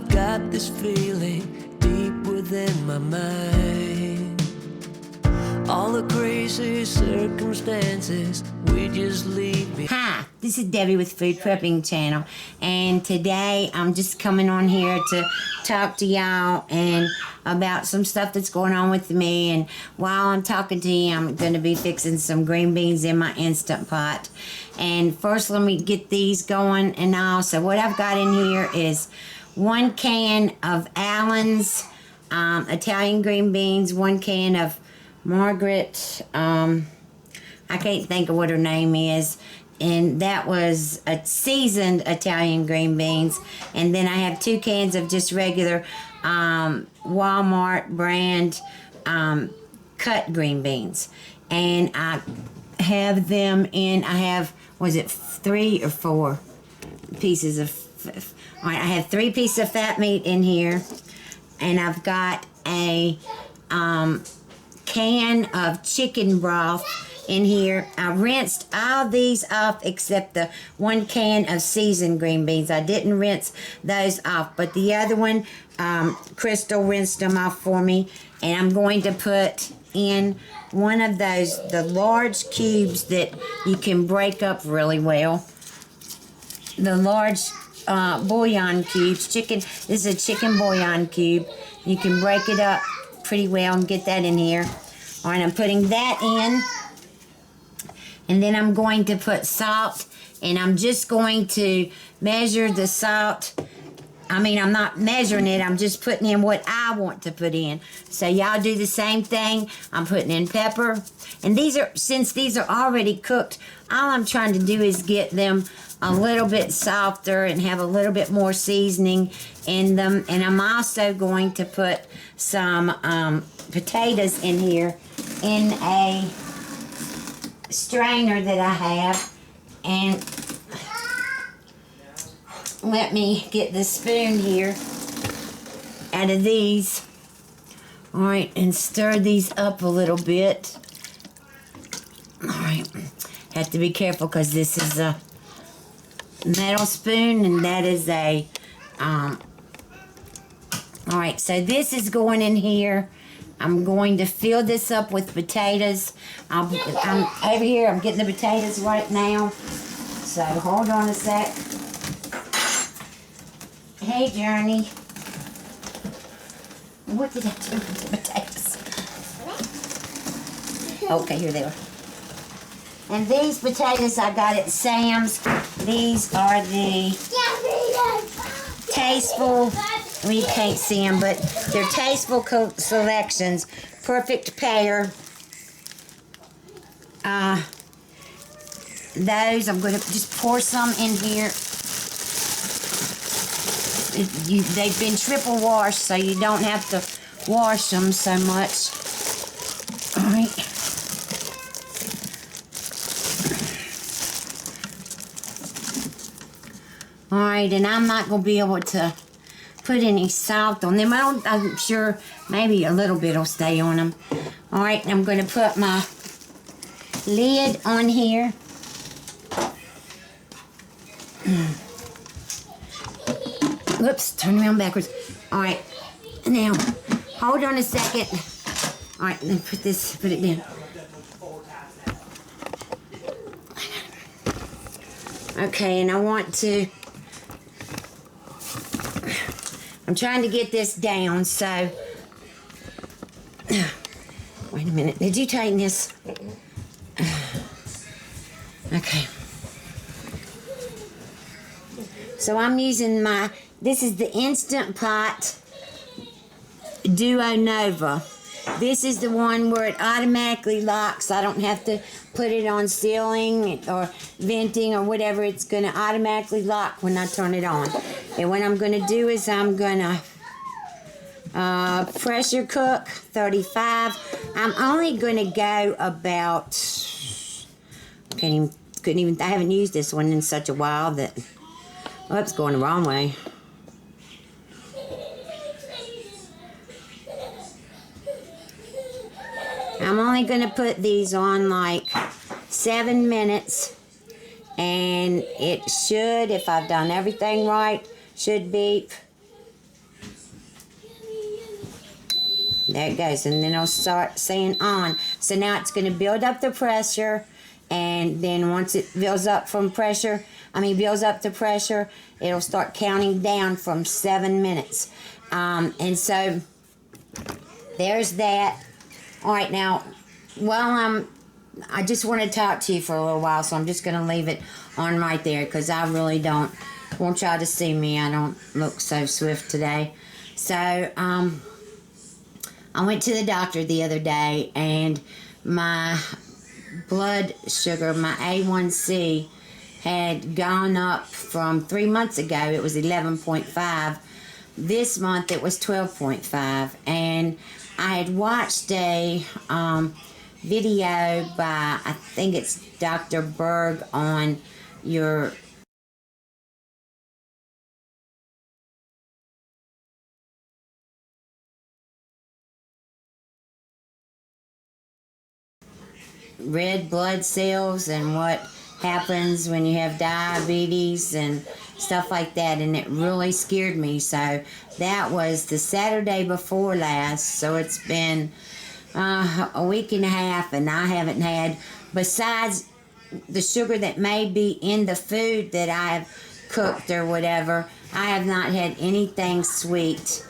I've got this feeling deep within my mind. All the crazy circumstances, we just leave me. Hi, this is Debbie with Food Prepping Channel, and today I'm just coming on here to talk to y'all and about some stuff that's going on with me. And while I'm talking to you, I'm going to be fixing some green beans in my Instant Pot. And first, let me get these going and all. So what I've got in here is 1 can of Allen's Italian green beans, 1 can of Margaret, I can't think of what her name is, and that was a seasoned Italian green beans. And then I have 2 cans of just regular Walmart brand cut green beans, and I have them in, I have, was it 3 or 4 pieces of, all right, I have 3 pieces of fat meat in here, and I've got a can of chicken broth in here. I rinsed all these off except the 1 can of seasoned green beans. I didn't rinse those off, but the other one, Crystal rinsed them off for me, and I'm going to put in one of those, the large cubes that you can break up really well. The large bouillon cubes, chicken, this is a chicken bouillon cube. You can break it up pretty well and get that in here. All right, I'm putting that in, and then I'm going to put salt, and I'm just going to measure the salt. I mean, I'm not measuring it, I'm just putting in what I want to put in. So y'all do the same thing. I'm putting in pepper, and these are, since these are already cooked, all I'm trying to do is get them a little bit softer and have a little bit more seasoning in them. And I'm also going to put some potatoes in here in a strainer that I have. And let me get the spoon here out of these. All right, and stir these up a little bit. All right, have to be careful because this is a metal spoon and that is a all right, so this is going in here. I'm going to fill this up with potatoes. I'm over here, I'm getting the potatoes right now, so hold on a sec. Hey Journey, what did I do with the potatoes? Okay, here they are. And these potatoes I got at Sam's. These are the Tasteful, well, you can't see them, but they're Tasteful Selections, perfect pair. Those, I'm going to just pour some in here. They've been triple washed, so you don't have to wash them so much. All right. Alright, and I'm not going to be able to put any salt on them. I'm sure maybe a little bit will stay on them. Alright, I'm going to put my lid on here. Whoops, turn around backwards. Alright, now, hold on a second. Alright, let me put it down. Okay, and I want to, I'm trying to get this down, so, wait a minute, did you tighten this? Okay. So I'm using my, this is the Instant Pot Duo Nova. This is the one where it automatically locks. I don't have to put it on sealing or venting or whatever. It's going to automatically lock when I turn it on. And what I'm going to do is I'm going to pressure cook 35. I'm only going to go about, I haven't used this one in such a while that, oh, it's going the wrong way. I'm only going to put these on like 7 minutes, and it should, if I've done everything right, should beep There it goes, and then it'll start saying on. So now it's going to build up the pressure, and then once it builds up to pressure, it'll start counting down from 7 minutes. And so there's that. All right, now, I just want to talk to you for a little while, so I'm just going to leave it on right there because I really don't want y'all to see me. I don't look so swift today. So, I went to the doctor the other day, and my blood sugar, my A1C, had gone up from 3 months ago. It was 11.5. This month it was 12.5. And I had watched a video by, I think it's Dr. Berg, on your red blood cells and what happens when you have diabetes and stuff like that, and it really scared me. So that was the Saturday before last, so it's been a week and a half, and I haven't had, besides the sugar that may be in the food that I've cooked or whatever, I have not had anything sweet,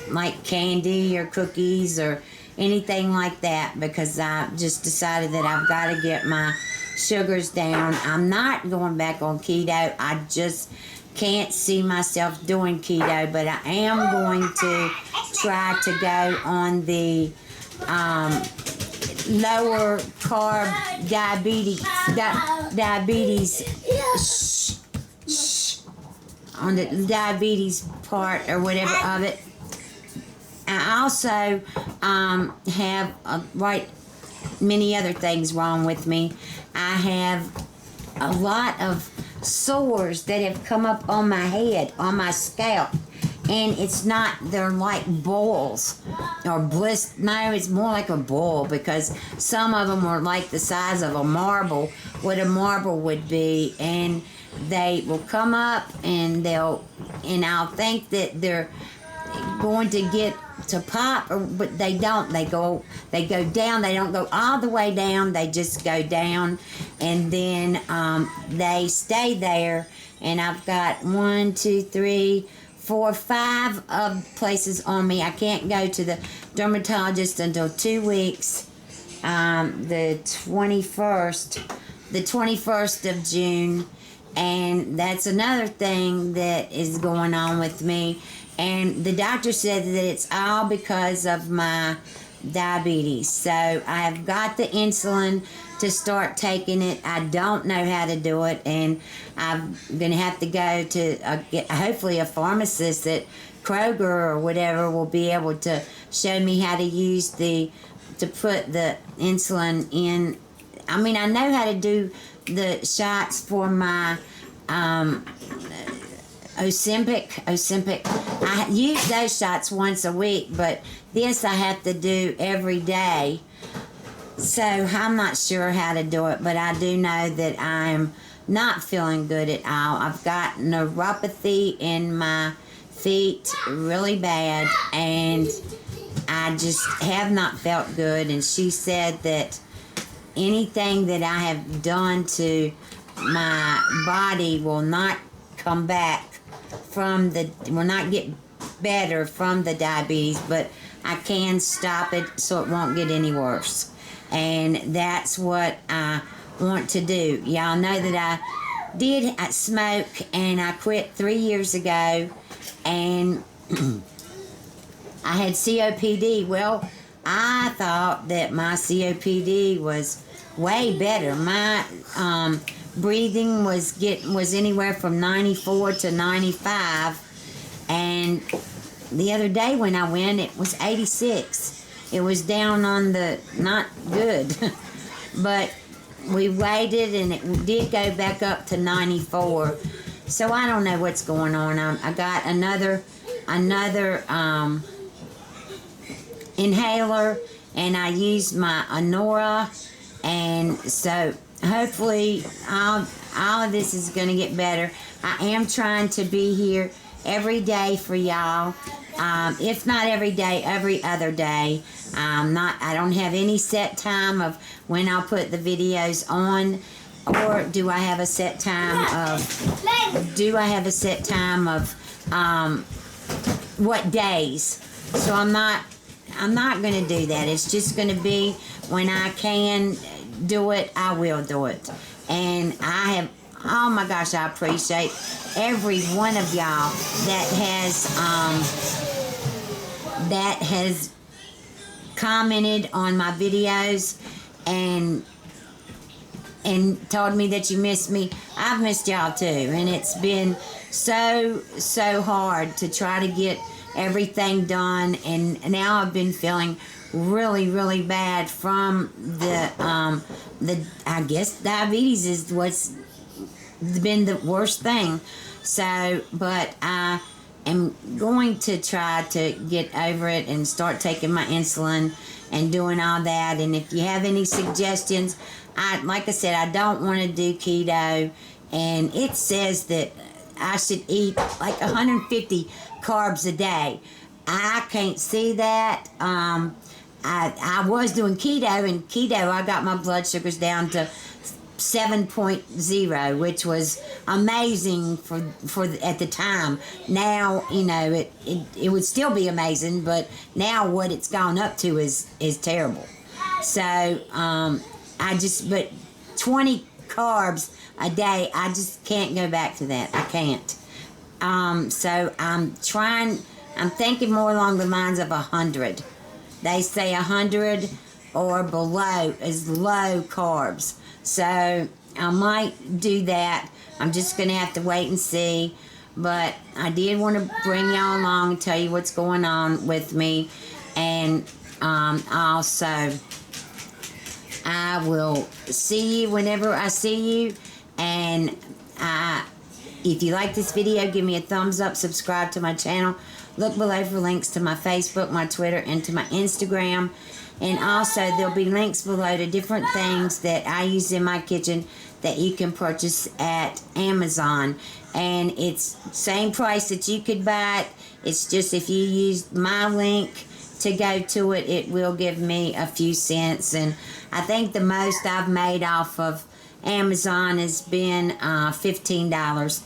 like candy or cookies or anything like that, because I just decided that I've got to get my sugars down. I'm not going back on keto. I just can't see myself doing keto, but I am going to try to go on the lower carb on the diabetes part or whatever of it. I also have many other things wrong with me. I have a lot of sores that have come up on my head, on my scalp, and they're like boils or bliss. No, it's more like a boil, because some of them are like the size of a marble, what a marble would be, and they will come up and I'll think that they're going to get to pop, but they don't. They go down. They don't go all the way down. They just go down, and then they stay there. And I've got 1, 2, 3, 4, 5 of places on me. I can't go to the dermatologist until 2 weeks. The 21st of June, and that's another thing that is going on with me. And the doctor said that it's all because of my diabetes. So I've got the insulin to start taking it. I don't know how to do it, and I'm going to have to go to hopefully a pharmacist at Kroger or whatever will be able to show me how to to put the insulin in. I mean, I know how to do the shots for my Ozempic. I use those shots once a week, but this I have to do every day. So I'm not sure how to do it, but I do know that I'm not feeling good at all. I've got neuropathy in my feet really bad, and I just have not felt good. And she said that anything that I have done to my body will not come back will not get better from the diabetes, but I can stop it so it won't get any worse. And that's what I want to do. Y'all know that I did smoke, and I quit 3 years ago, and I had COPD. Well, I thought that my COPD was way better. My breathing was anywhere from 94 to 95, and the other day when I went, it was 86. It was down on the not good, but we waited, and it did go back up to 94. So I don't know what's going on. I got another inhaler, and I used my Anora, and so hopefully all of this is going to get better. I am trying to be here every day for y'all, if not every day, every other day. I don't have any set time of when I'll put the videos on, or do I have a set time of what days. So I'm not going to do that. It's just going to be when I can do it, I will do it. And I have, oh my gosh, I appreciate every one of y'all that has commented on my videos and told me that you missed me. I've missed y'all too, and it's been so hard to try to get everything done, and now I've been feeling really bad from the I guess diabetes is what's been the worst thing. So, but I am going to try to get over it and start taking my insulin and doing all that. And if you have any suggestions, like I said, I don't want to do keto, and it says that I should eat like 150 carbs a day. I can't see that. I was doing keto, and keto I got my blood sugars down to 7.0, which was amazing for at the time. Now, you know, it would still be amazing, but now what it's gone up to is terrible. So but 20 carbs a day, I just can't go back to that. I can't. So I'm thinking more along the lines of 100. They say 100 or below is low carbs. So I might do that. I'm just going to have to wait and see. But I did want to bring y'all along and tell you what's going on with me. And also, I will see you whenever I see you. And if you like this video, give me a thumbs up, subscribe to my channel. Look below for links to my Facebook, my Twitter, and to my Instagram. And also, there'll be links below to different things that I use in my kitchen that you can purchase at Amazon. And it's same price that you could buy it. It's just if you use my link to go to it, it will give me a few cents. And I think the most I've made off of Amazon has been $15.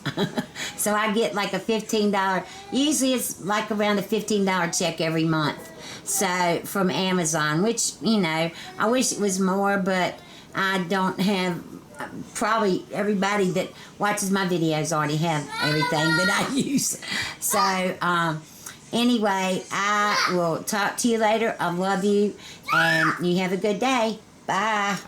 So I get like a $15, usually it's like around a $15 check every month. So from Amazon, which, you know, I wish it was more, but I don't have, probably everybody that watches my videos already have everything that I use. So anyway, I will talk to you later. I love you, and you have a good day. Bye.